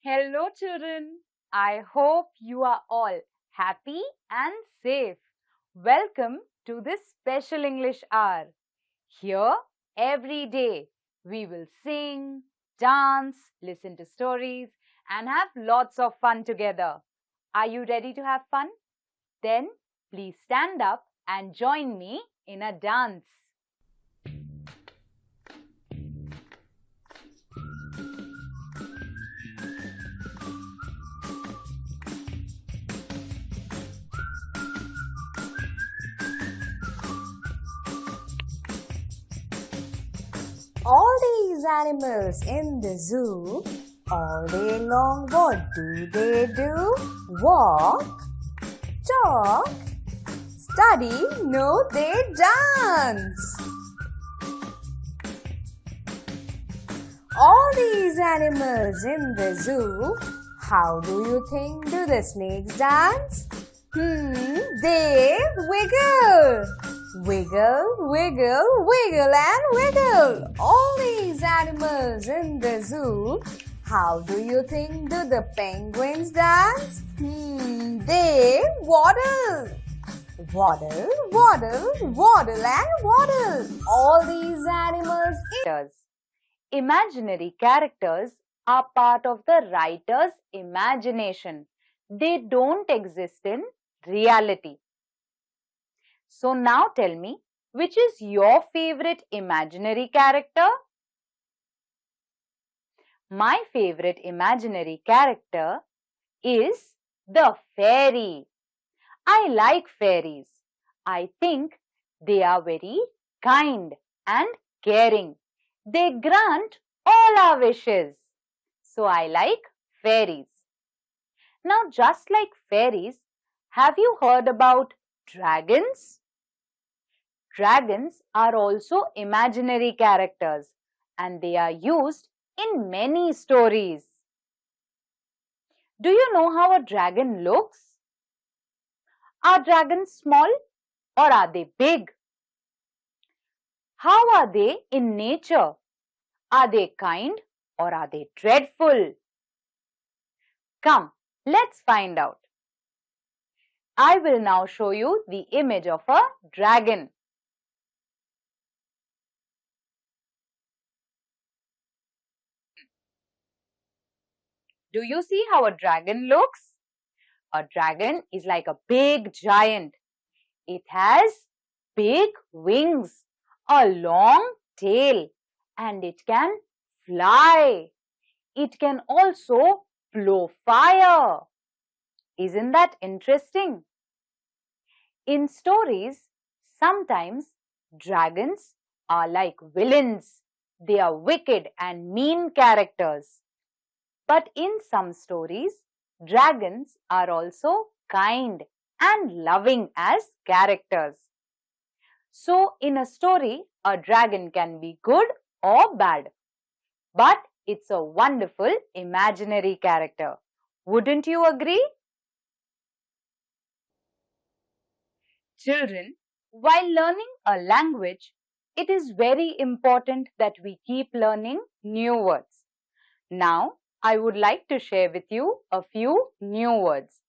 Hello children, I hope you are all happy and safe. Welcome to this special English hour. Here, every day, we will sing, dance, listen to stories and have lots of fun together. Are you ready to have fun? Then, please stand up and join me in a dance. All these animals in the zoo, all day long, what do? Walk, talk, study, no, they dance. All these animals in the zoo, how do you think do the snakes dance? They wiggle. Wiggle, wiggle, wiggle and wiggle. All these animals in the zoo, how do you think do the penguins dance? They waddle. Waddle, waddle, waddle and waddle. All these animals. Imaginary characters are part of the writer's imagination. They don't exist in reality. So now tell me, which is your favorite imaginary character? My favorite imaginary character is the fairy. I like fairies. I think they are very kind and caring. They grant all our wishes. So I like fairies. Now, just like fairies, have you heard about dragons? Dragons are also imaginary characters and they are used in many stories. Do you know how a dragon looks? Are dragons small or are they big? How are they in nature? Are they kind or are they dreadful? Come, let's find out. I will now show you the image of a dragon. Do you see how a dragon looks? A dragon is like a big giant. It has big wings, a long tail, and it can fly. It can also blow fire. Isn't that interesting? In stories, sometimes dragons are like villains. They are wicked and mean characters. But in some stories, dragons are also kind and loving as characters. So, in a story, a dragon can be good or bad. But it's a wonderful imaginary character. Wouldn't you agree? Children, while learning a language, it is very important that we keep learning new words. Now, I would like to share with you a few new words.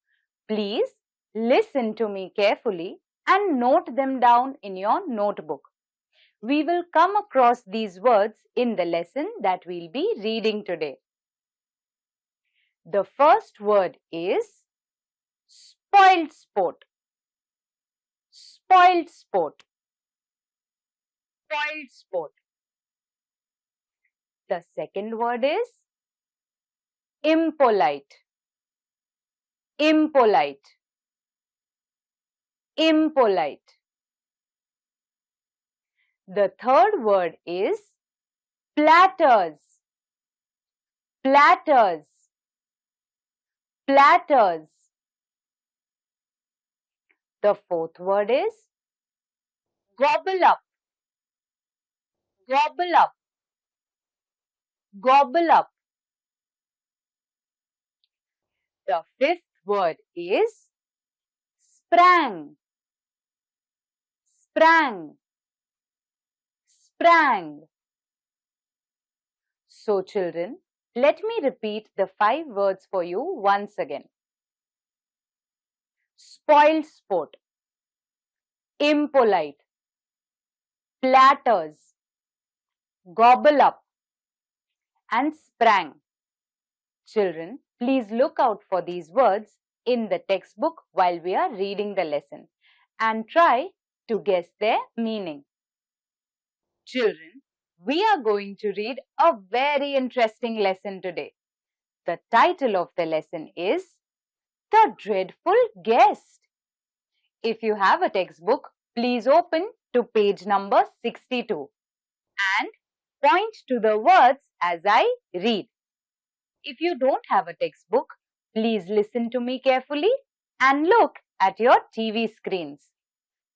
Please listen to me carefully and note them down in your notebook. We will come across these words in the lesson that we'll be reading today. The first word is spoiled sport. Spoiled sport. Spoiled sport. The second word is impolite. Impolite. Impolite. The third word is platters. platters, platters. The fourth word is gobble up, gobble up, gobble up. The fifth word is sprang, sprang, sprang. So children, let me repeat the 5 words for you once again. Spoiled sport, impolite, platters, gobble up, and sprang. Children, please look out for these words in the textbook while we are reading the lesson and try to guess their meaning. Children, we are going to read a very interesting lesson today. The title of the lesson is The Dreadful Guest. If you have a textbook, please open to page number 62 and point to the words as I read. If you don't have a textbook, please listen to me carefully and look at your TV screens.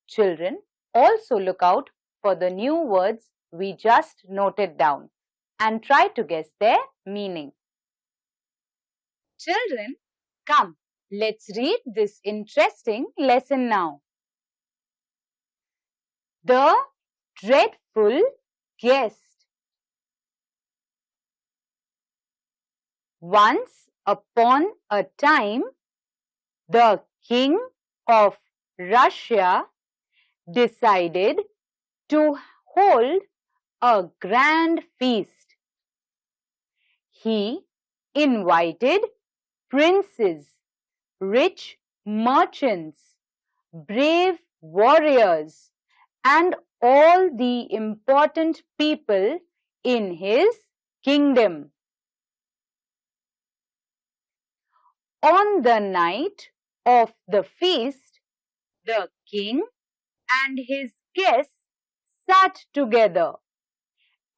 Children, also look out for the new words we just noted down and try to guess their meaning. Children, come, let's read this interesting lesson now. The Dreadful Guest. Once upon a time, the king of Russia decided to hold a grand feast. He invited princes, rich merchants, brave warriors, and all the important people in his kingdom. On the night of the feast, the king and his guests sat together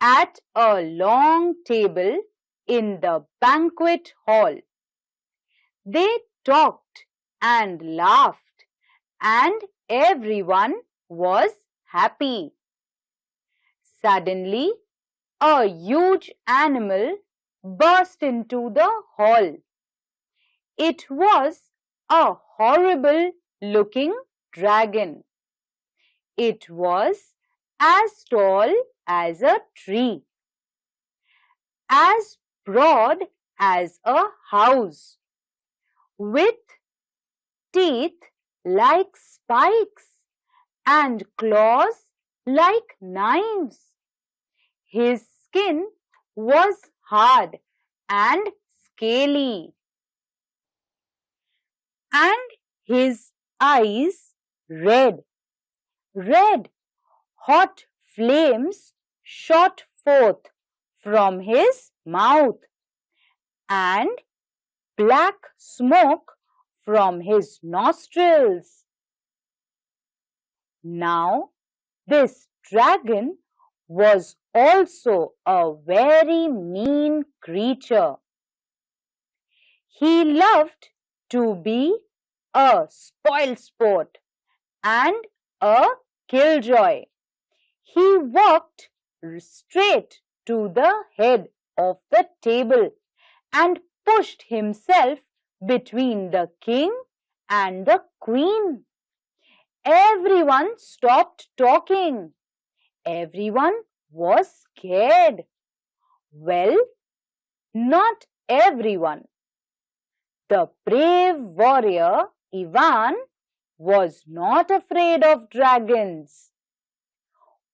at a long table in the banquet hall. They talked and laughed, and everyone was happy. Suddenly, a huge animal burst into the hall. It was a horrible-looking dragon. It was as tall as a tree, as broad as a house, with teeth like spikes and claws like knives. His skin was hard and scaly, and his eyes red. Red, hot flames shot forth from his mouth, and black smoke from his nostrils. Now, this dragon was also a very mean creature. He loved to be a spoilsport and a killjoy. He walked straight to the head of the table and pushed himself between the king and the queen. Everyone stopped talking. Everyone was scared. Well, not everyone. The brave warrior Ivan was not afraid of dragons.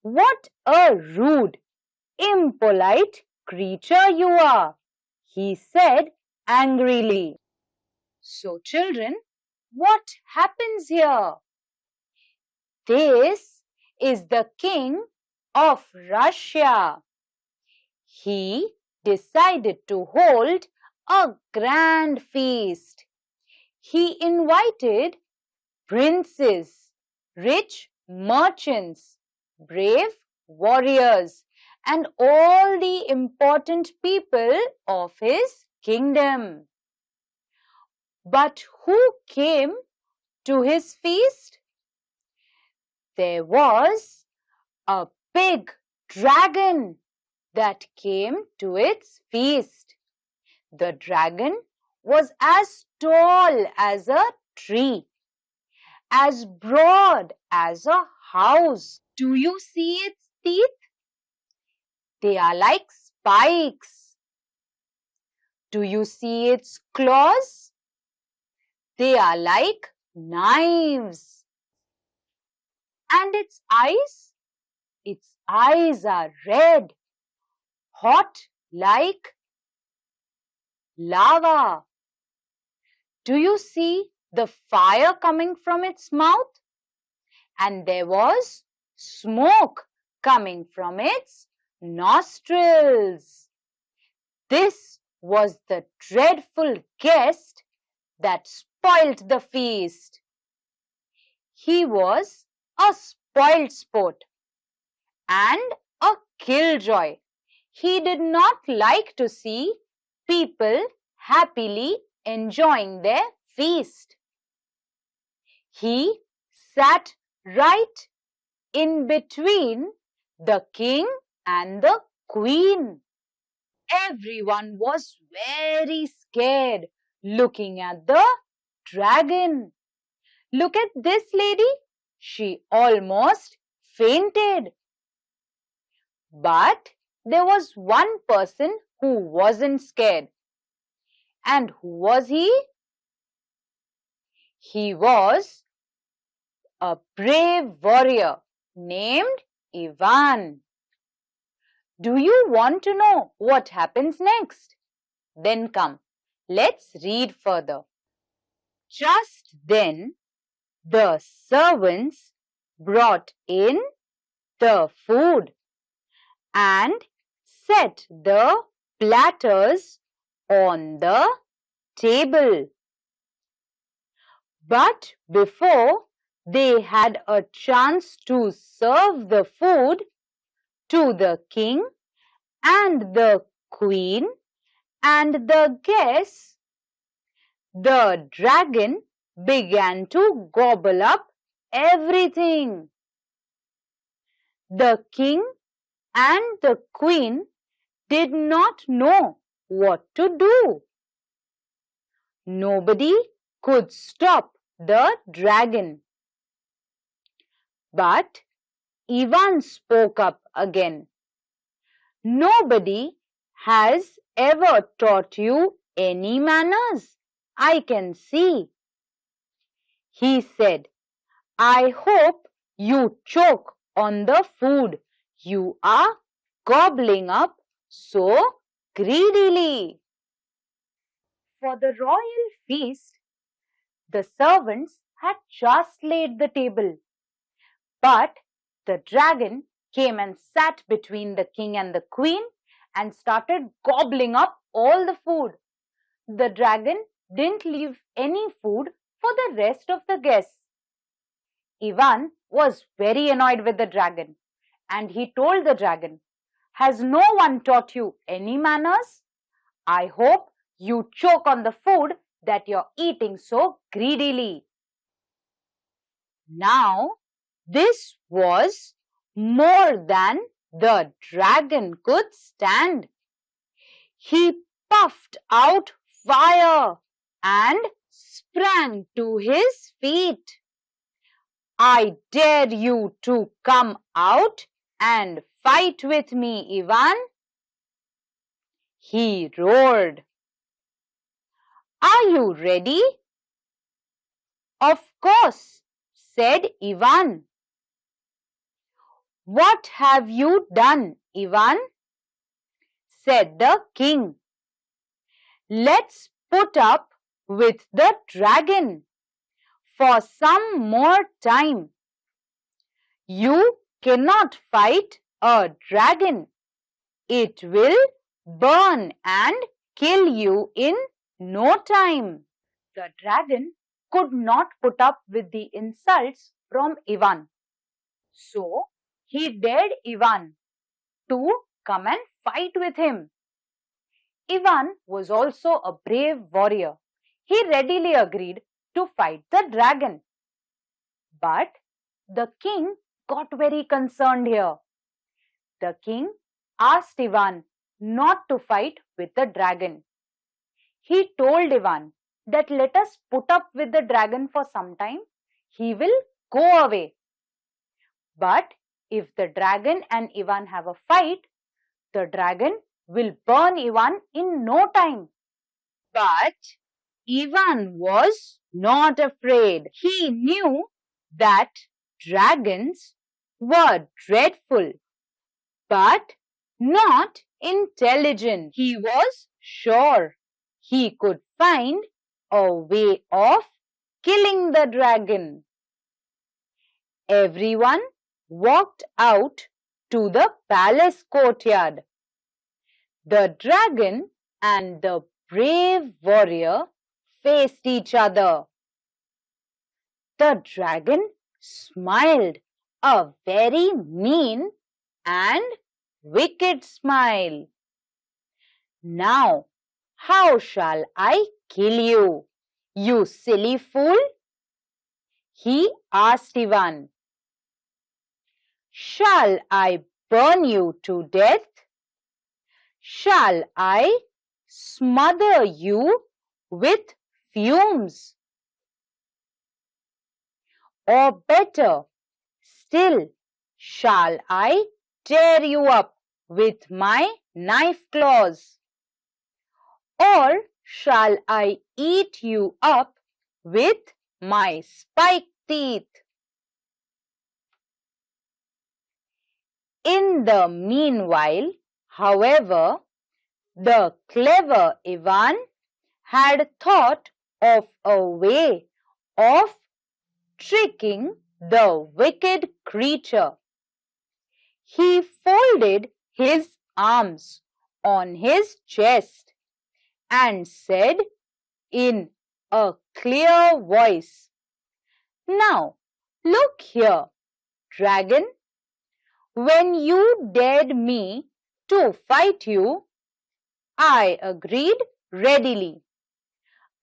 "What a rude, impolite creature you are," he said angrily. So children, what happens here? This is the king of Russia. He decided to hold a grand feast. He invited princes, rich merchants, brave warriors, and all the important people of his kingdom. But who came to his feast? There was a big dragon that came to its feast. The dragon was as tall as a tree, as broad as a house. Do you see its teeth? They are like spikes. Do you see its claws? They are like knives. And its eyes? Its eyes are red, hot like lava. Do you see the fire coming from its mouth? And there was smoke coming from its nostrils. This was the dreadful guest that spoilt the feast. He was a spoilt sport and a killjoy. He did not like to see people happily enjoying their feast. He sat right in between the king and the queen. Everyone was very scared looking at the dragon. Look at this lady. She almost fainted. But there was one person who wasn't scared. And who was he? He was a brave warrior named Ivan. Do you want to know what happens next? Then come, let's read further. Just then, the servants brought in the food and set the platters on the table. But before they had a chance to serve the food to the king and the queen and the guests, the dragon began to gobble up everything. The king and the queen did not know what to do. Nobody could stop the dragon. But Ivan spoke up again. Nobody has ever taught you any manners, I can see. He said, I hope you choke on the food you are gobbling up so greedily. For the royal feast, the servants had just laid the table. But the dragon came and sat between the king and the queen and started gobbling up all the food. The dragon didn't leave any food for the rest of the guests. Ivan was very annoyed with the dragon and he told the dragon, Has no one taught you any manners? I hope you choke on the food that you're eating so greedily. Now, this was more than the dragon could stand. He puffed out fire and sprang to his feet. I dare you to come out and fight with me, Ivan, he roared. Are you ready? Of course, said Ivan. What have you done, Ivan? Said the king. Let's put up with the dragon for some more time. You cannot fight a dragon. It will burn and kill you in no time. The dragon could not put up with the insults from Ivan. So he dared Ivan to come and fight with him. Ivan was also a brave warrior. He readily agreed to fight the dragon. But the king got very concerned here. The king asked Ivan not to fight with the dragon. He told Ivan that let us put up with the dragon for some time. He will go away. But if the dragon and Ivan have a fight, the dragon will burn Ivan in no time. But Ivan was not afraid. He knew that dragons were dreadful, but not intelligent. He was sure he could find a way of killing the dragon. Everyone walked out to the palace courtyard. The dragon and the brave warrior faced each other. The dragon smiled a very mean and wicked smile. Now, how shall I kill you, you silly fool? He asked Ivan. Shall I burn you to death? Shall I smother you with fumes? Or better still, shall I tear you up with my knife claws? Or shall I eat you up with my spiked teeth? In the meanwhile, however, the clever Ivan had thought of a way of tricking the wicked creature. He folded his arms on his chest and said in a clear voice, Now, look here, dragon. When you dared me to fight you, I agreed readily.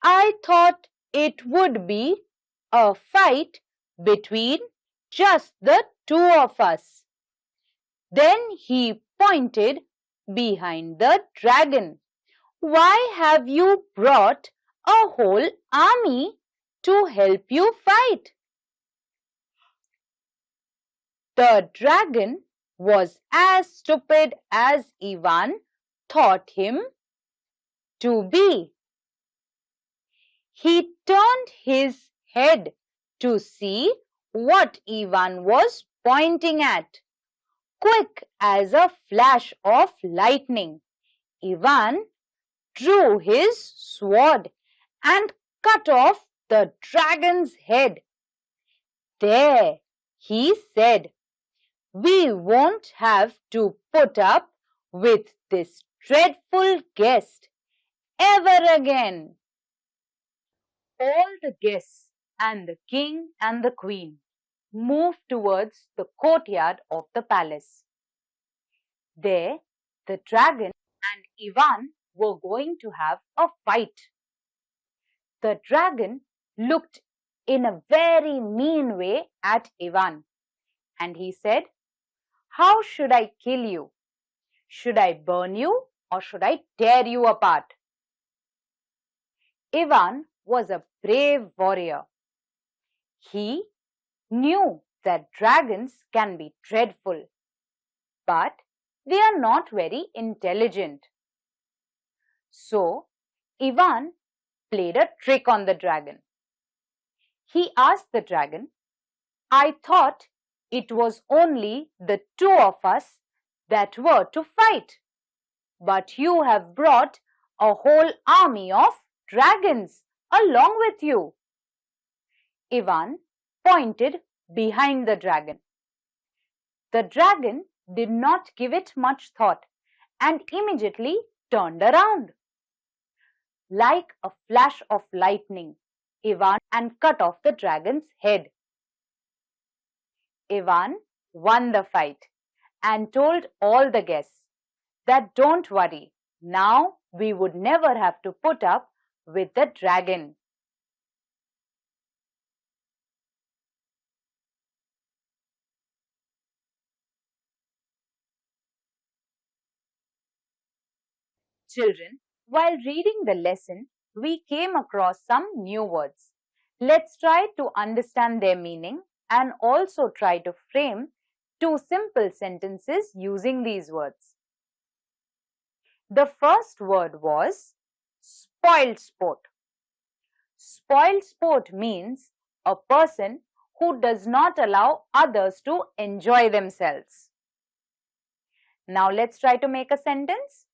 I thought it would be a fight between just the two of us. Then he pointed behind the dragon. Why have you brought a whole army to help you fight? The dragon was as stupid as Ivan thought him to be. He turned his head to see what Ivan was pointing at. Quick as a flash of lightning, Ivan drew his sword and cut off the dragon's head. There, he said, we won't have to put up with this dreadful guest ever again. All the guests and the king and the queen moved towards the courtyard of the palace. There, the dragon and Ivan were going to have a fight. The dragon looked in a very mean way at Ivan, and he said, How should I kill you? Should I burn you or should I tear you apart? Ivan was a brave warrior. He knew that dragons can be dreadful, but they are not very intelligent. So, Ivan played a trick on the dragon. He asked the dragon, I thought it was only the two of us that were to fight, but you have brought a whole army of dragons along with you. Ivan pointed behind the dragon. The dragon did not give it much thought and immediately turned around. Like a flash of lightning, Ivan and cut off the dragon's head. Ivan won the fight and told all the guests that don't worry, now we would never have to put up with the dragon. Children, while reading the lesson, we came across some new words. Let's try to understand their meaning and also try to frame two simple sentences using these words. The first word was spoiled sport. Spoiled sport means a person who does not allow others to enjoy themselves. Now let's try to make a sentence.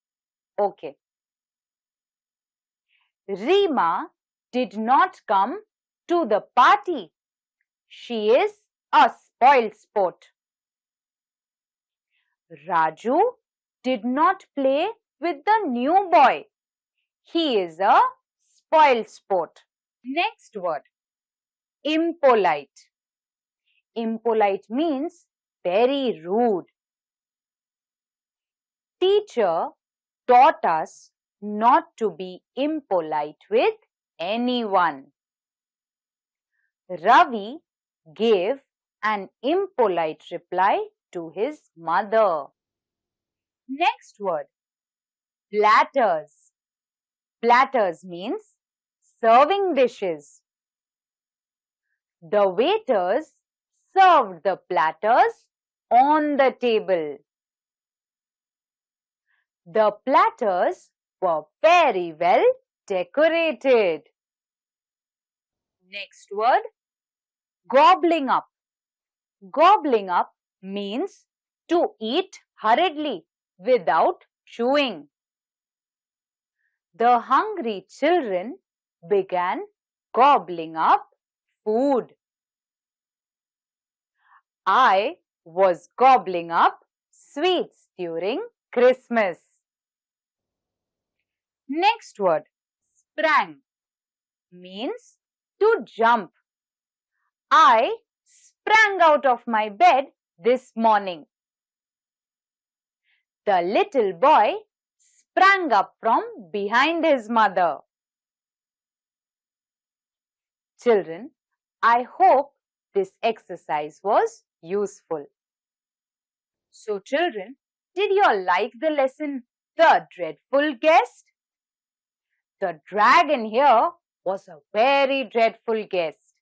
Okay. Reema did not come to the party. She is a spoiled sport. Raju did not play with the new boy. He is a spoiled sport. Next word, impolite. Impolite means very rude. Teacher taught us not to be impolite with anyone. Ravi gave an impolite reply to his mother. Next word, platters. Platters means serving dishes. The waiters served the platters on the table. The platters were very well decorated. Next word, gobbling up. Gobbling up means to eat hurriedly without chewing. The hungry children began gobbling up food. I was gobbling up sweets during Christmas. Next word, sprang, means to jump. I sprang out of my bed this morning. The little boy sprang up from behind his mother. Children, I hope this exercise was useful. So children, did you all like the lesson, The Dreadful Guest? The dragon here was a very dreadful guest.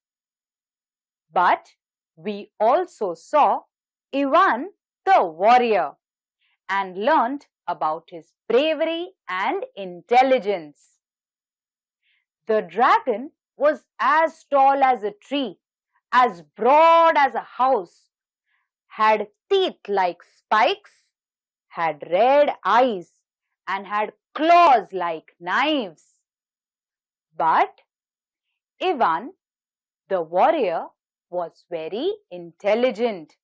But we also saw Ivan the warrior and learned about his bravery and intelligence. The dragon was as tall as a tree, as broad as a house, had teeth like spikes, had red eyes, and had claws like knives. But Ivan, the warrior, was very intelligent,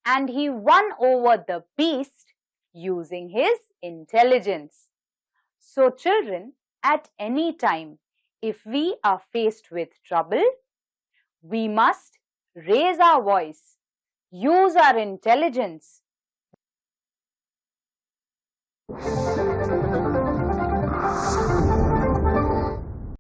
and he won over the beast using his intelligence. So children, at any time, if we are faced with trouble, we must raise our voice, use our intelligence.